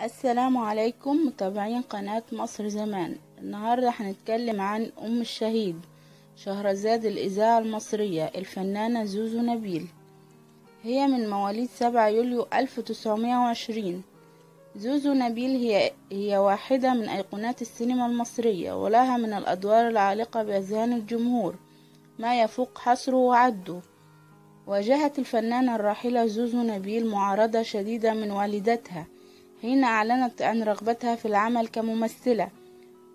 السلام عليكم متابعين قناة مصر زمان. النهاردة هنتكلم عن أم الشهيد شهرزاد الإذاعة المصرية الفنانة زوزو نبيل. هي من مواليد 7 يوليو 1920. زوزو نبيل هي واحدة من أيقونات السينما المصرية، ولها من الأدوار العالقة بأذهان الجمهور ما يفوق حصره وعده. واجهت الفنانة الراحلة زوزو نبيل معارضة شديدة من والدتها حين أعلنت عن رغبتها في العمل كممثلة،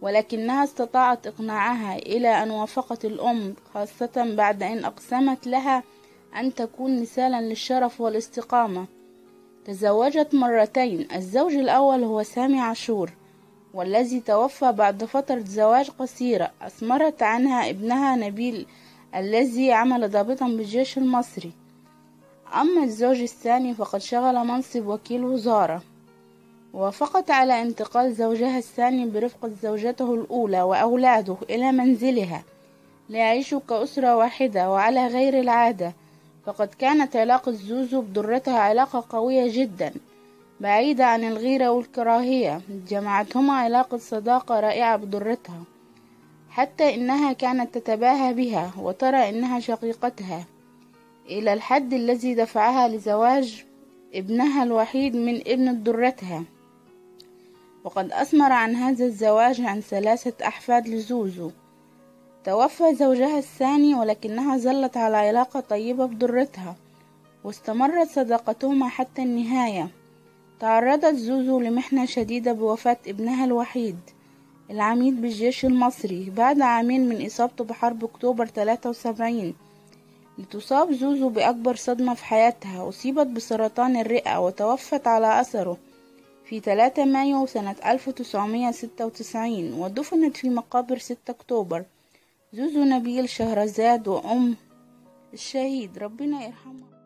ولكنها استطاعت إقناعها إلى أن وافقت الأم، خاصة بعد أن أقسمت لها أن تكون مثالا للشرف والاستقامة. تزوجت مرتين، الزوج الأول هو سامي عاشور، والذي توفى بعد فترة زواج قصيرة أثمرت عنها ابنها نبيل الذي عمل ضابطا بالجيش المصري. أما الزوج الثاني فقد شغل منصب وكيل وزارة. وافقت على انتقال زوجها الثاني برفقة زوجته الأولى وأولاده إلى منزلها ليعيشوا كأسرة واحدة وعلى غير العادة، فقد كانت علاقة زوزو بدرتها علاقة قوية جدا بعيدة عن الغيرة والكراهية. جمعتهما علاقة صداقة رائعة بدرتها، حتى إنها كانت تتباهى بها وترى إنها شقيقتها، إلى الحد الذي دفعها لزواج ابنها الوحيد من ابن درتها. وقد أثمر عن هذا الزواج عن 3 أحفاد لزوزو. توفى زوجها الثاني، ولكنها ظلت على علاقة طيبة بدرتها واستمرت صداقتهما حتى النهاية. تعرضت زوزو لمحنة شديدة بوفاة ابنها الوحيد العميد بالجيش المصري بعد عامين من إصابته بحرب أكتوبر 73. لتصاب زوزو بأكبر صدمة في حياتها، أصيبت بسرطان الرئة وتوفت على أثره في 3 مايو سنة 1996، ودفنت في مقابر 6 أكتوبر. زوزو نبيل شهرزاد وأم الشهيد، ربنا يرحمها.